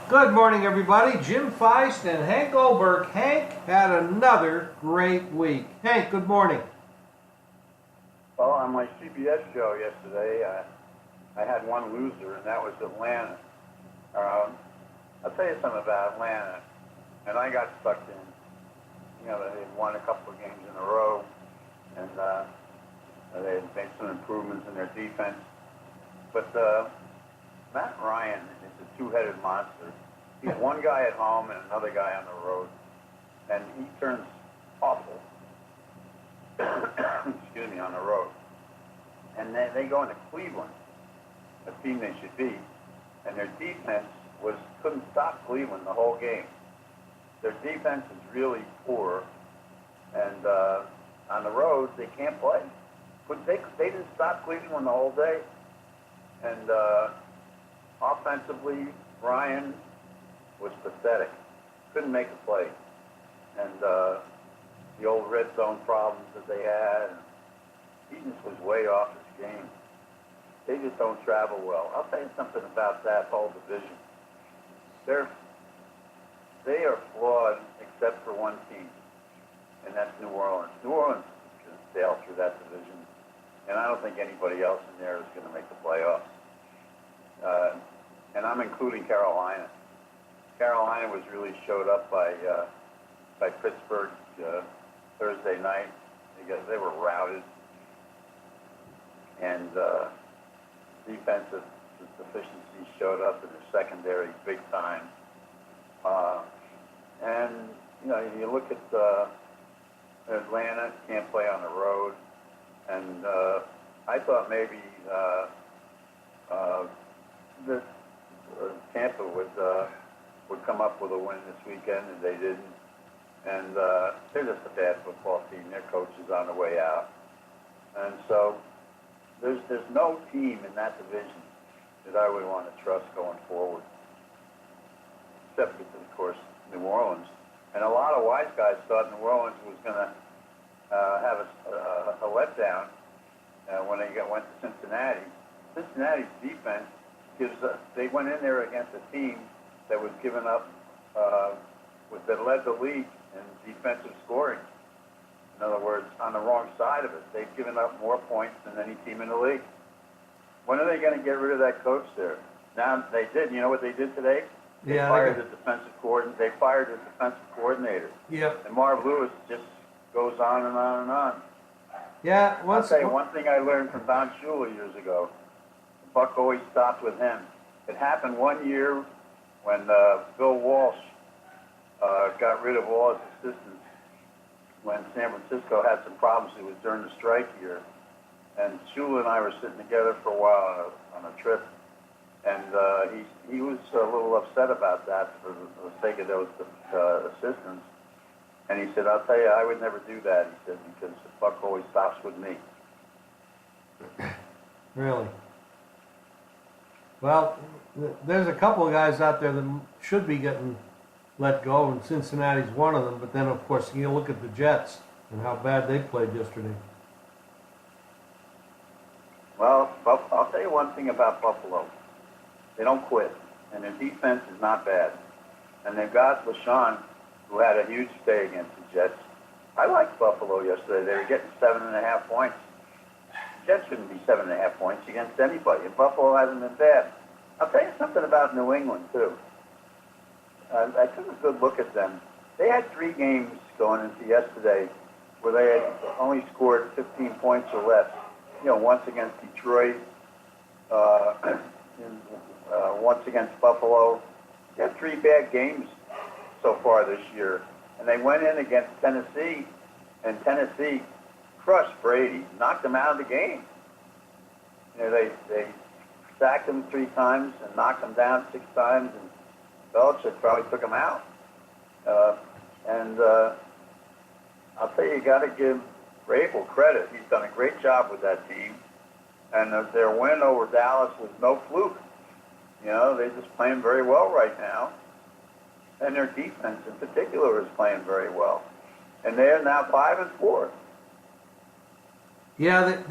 Good morning, everybody. Jim Feist and Hank Goldberg. Hank had another great week. Hank, good morning. Well, on my CBS show yesterday, I had one loser, and that was Atlanta. I'll tell you something about Atlanta, and I got sucked in. You know, they had won a couple of games in a row, and they had made some improvements in their defense. But Matt Ryan is a two-headed monster. He's one guy at home and another guy on the road, and he turns awful. Excuse me, on the road. And then they go into Cleveland, a team they should beat, and their defense couldn't stop Cleveland the whole game. Their defense is really poor, and on the road they can't play. But they didn't stop Cleveland the whole day, and offensively, Ryan was pathetic. Couldn't make a play, and the old red zone problems that they had. He just was way off his game. They just don't travel well. I'll tell you something about that whole division. They are flawed except for one team, and that's New Orleans. New Orleans is going to sail through that division, and I don't think anybody else in there is going to make the playoffs. And I'm including Carolina. Carolina was really showed up by Pittsburgh Thursday night. They were routed. And defensive deficiencies showed up in the secondary big time. And, you know, you look at Atlanta, can't play on the road. And I thought maybe Tampa would come up with a win this weekend, and they didn't. And they're just a bad football team. Their coach is on the way out. And so there's no team in that division that I would want to trust going forward, except, of course, New Orleans. And a lot of wise guys thought New Orleans was going to have a letdown when they went to Cincinnati. Cincinnati's defense they went in there against a team that was given up, that led the league in defensive scoring. In other words, on the wrong side of it. They've given up more points than any team in the league. When are they going to get rid of that coach there? Now, they did. You know what they did today? They fired the defensive coordinator. They fired the defensive coordinator. Yep. And Marv Lewis just goes on and on and on. Yeah. I'll tell you one thing I learned from Don Shula years ago. Buck always stopped with him. It happened one year when Bill Walsh got rid of all his assistants when San Francisco had some problems. It was during the strike year. And Shula and I were sitting together for a while on a trip. And he was a little upset about that for the sake of those assistants. And he said, I'll tell you, I would never do that, he said, because Buck always stops with me. Really? Well, there's a couple of guys out there that should be getting let go, and Cincinnati's one of them. But then, of course, you look at the Jets and how bad they played yesterday. Well, I'll tell you one thing about Buffalo. They don't quit, and their defense is not bad. And they've got LaShawn, who had a huge day against the Jets. I liked Buffalo yesterday. They were getting 7.5 points. The Jets shouldn't be 7.5 points against anybody, and Buffalo hasn't been bad. I'll tell you something about New England, too. I took a good look at them. They had 3 games going into yesterday where they had only scored 15 points or less. You know, once against Detroit, once against Buffalo. They had 3 bad games so far this year. And they went in against Tennessee, and Tennessee crushed Brady, knocked him out of the game. You know, they sacked him 3 times and knocked him down 6 times, and Belichick probably took him out. I'll tell you got to give Vrabel credit. He's done a great job with that team. And their win over Dallas was no fluke. You know, they're just playing very well right now. And their defense in particular is playing very well. And they're now 5-4. Yeah,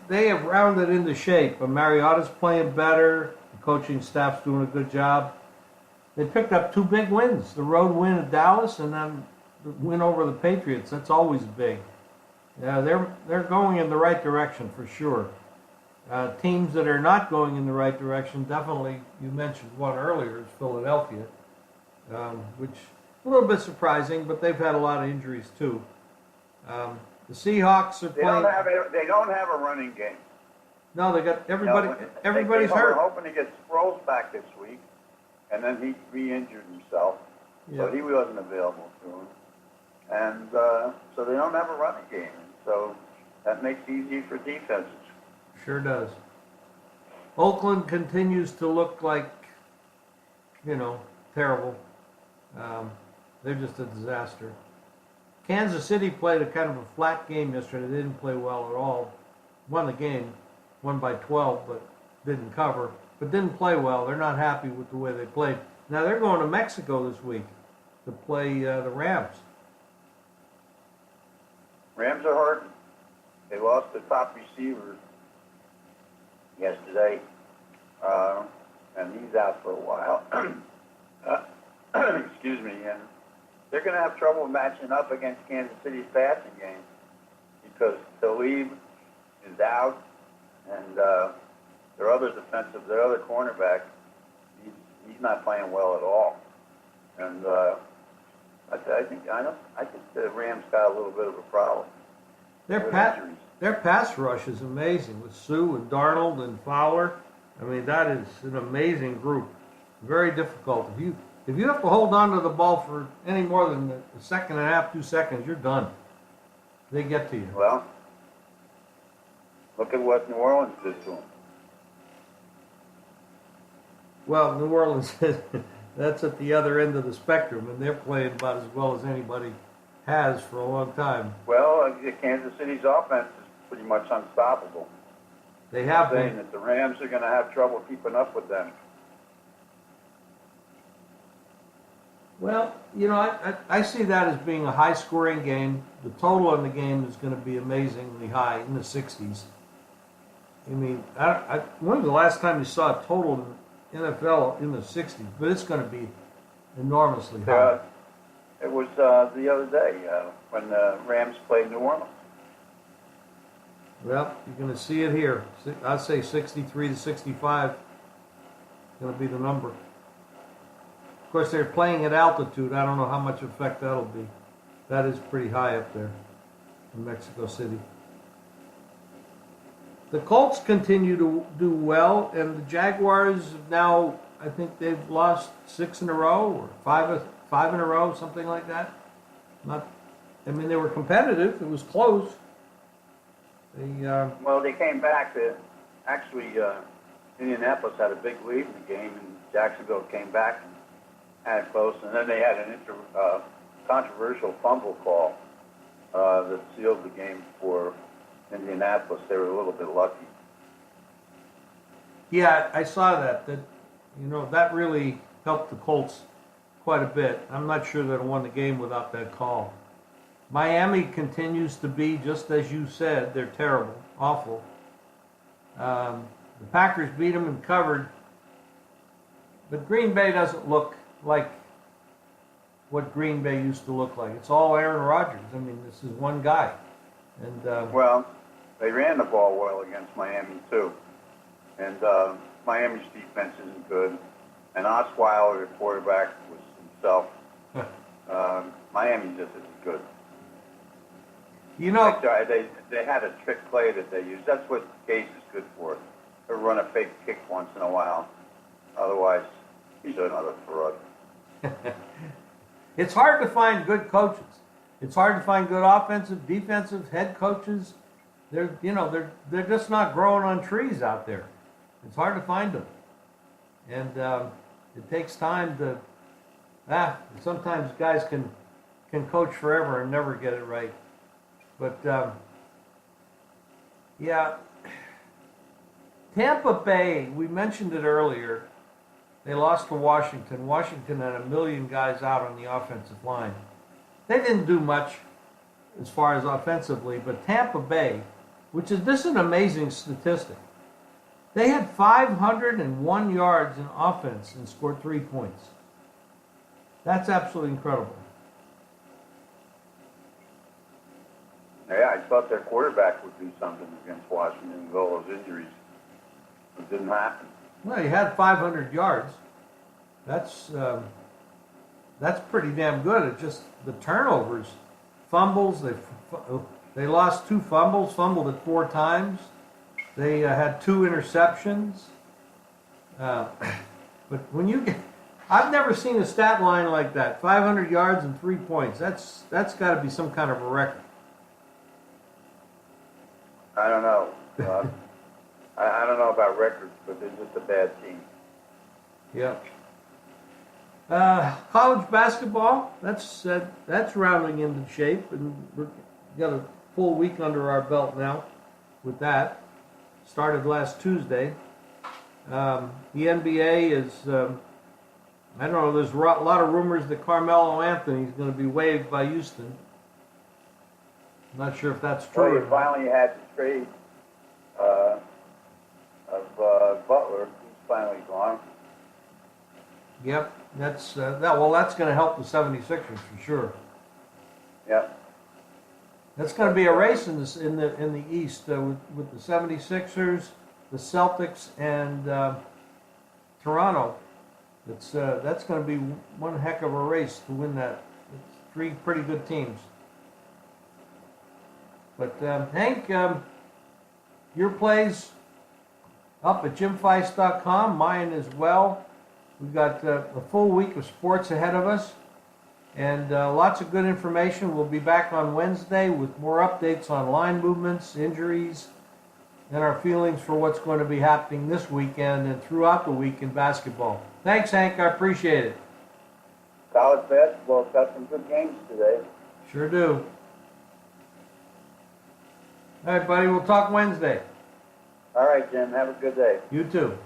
they have rounded into shape. Mariotta's playing better. The coaching staff's doing a good job. they picked up 2 big wins. The road win at Dallas and then the win over the Patriots. That's always big. Yeah, they're going in the right direction for sure. Teams that are not going in the right direction, definitely, you mentioned one earlier, is Philadelphia, which a little bit surprising, but they've had a lot of injuries too. The Seahawks are playing. They don't have a running game. No, they got everybody. Everybody's They're hurt. hoping to get Sproles back this week, and then he re-injured himself, so he wasn't available to him, and so they don't have a running game. So that makes it easy for defenses. Sure does. Oakland continues to look like, terrible. They're just a disaster. Kansas City played a kind of a flat game yesterday. They didn't play well at all. Won the game, won by 12, but didn't cover. But didn't play well. They're not happy with the way they played. Now they're going to Mexico this week to play the Rams. Rams are hurting. They lost the top receiver yesterday, and he's out for a while. Excuse me, and they're going to have trouble matching up against Kansas City's passing game because Talib is out, and their other cornerback, he's not playing well at all. And I think the Rams got a little bit of a problem. Their pass rush is amazing with Sue and Darnold and Fowler. I mean, that is an amazing group. Very difficult. If you have to hold on to the ball for any more than a second and a half, 2 seconds, you're done. They get to you. Well, look at what New Orleans did to them. Well, New Orleans, that's at the other end of the spectrum, and they're playing about as well as anybody has for a long time. Well, Kansas City's offense is pretty much unstoppable. They have been. Saying that the Rams are going to have trouble keeping up with them. Well, I see that as being a high-scoring game. The total in the game is going to be amazingly high, in the 60s. I mean, when was the last time you saw a total in NFL in the 60s? But it's going to be enormously high. It was the other day when the Rams played New Orleans. Well, you're going to see it here. I'd say 63 to 65 is going to be the number. Of course, they're playing at altitude. I don't know how much effect that'll be. That is pretty high up there in Mexico City. The Colts continue to do well, and the Jaguars now, I think they've lost 6 in a row or five in a row, something like that. They were competitive. It was close. Well, they came back. Indianapolis had a big lead in the game, and Jacksonville came back and had it close. And then they had an controversial fumble call that sealed the game for Indianapolis. They were a little bit lucky. Yeah, I saw that. That really helped the Colts quite a bit. I'm not sure they'd have won the game without that call. Miami continues to be, just as you said, they're terrible, awful. The Packers beat them and covered, but Green Bay doesn't look like what Green Bay used to look like. It's all Aaron Rodgers. I mean, this is one guy. And well, they ran the ball well against Miami too, and Miami's defense isn't good. And Osweiler, the quarterback, was himself. Miami just isn't good. They had a trick play that they used. That's what Gase is good for. He'll run a fake kick once in a while. Otherwise, he's another fraud. It's hard to find good coaches. It's hard to find good offensive, defensive head coaches. They're just not growing on trees out there. It's hard to find them, and it takes time to. Sometimes guys can coach forever and never get it right. But Tampa Bay. We mentioned it earlier. They lost to Washington. Washington had 1 million guys out on the offensive line. They didn't do much as far as offensively, but Tampa Bay, this is an amazing statistic. They had 501 yards in offense and scored 3 points. That's absolutely incredible. Yeah, I thought their quarterback would do something against Washington with all those injuries. It didn't happen. Well, he had 500 yards. That's pretty damn good. It's just the turnovers, fumbles. They lost 2 fumbles, fumbled it 4 times. They had 2 interceptions. But when you get, I've never seen a stat line like that. 500 yards and 3 points. That's got to be some kind of a record. I don't know. I don't know about records, but they're just a bad team. Yeah. College basketball, that's rounding into shape, and we've got a full week under our belt now with that. Started last Tuesday. The NBA is, I don't know, there's a lot of rumors that Carmelo Anthony is going to be waived by Houston. I'm not sure if that's true. Well, you finally had the trade of Butler. He's finally gone. Yep, that's going to help the 76ers for sure. Yep. That's going to be a race in the East with the 76ers, the Celtics, and Toronto. That's going to be one heck of a race to win that. It's 3 pretty good teams. But Hank, your plays up at jimfeist.com, mine as well. We've got a full week of sports ahead of us, and lots of good information. We'll be back on Wednesday with more updates on line movements, injuries, and our feelings for what's going to be happening this weekend and throughout the week in basketball. Thanks, Hank. I appreciate it. College basketball's got some good games today. Sure do. All right, buddy. We'll talk Wednesday. All right, Jim. Have a good day. You too.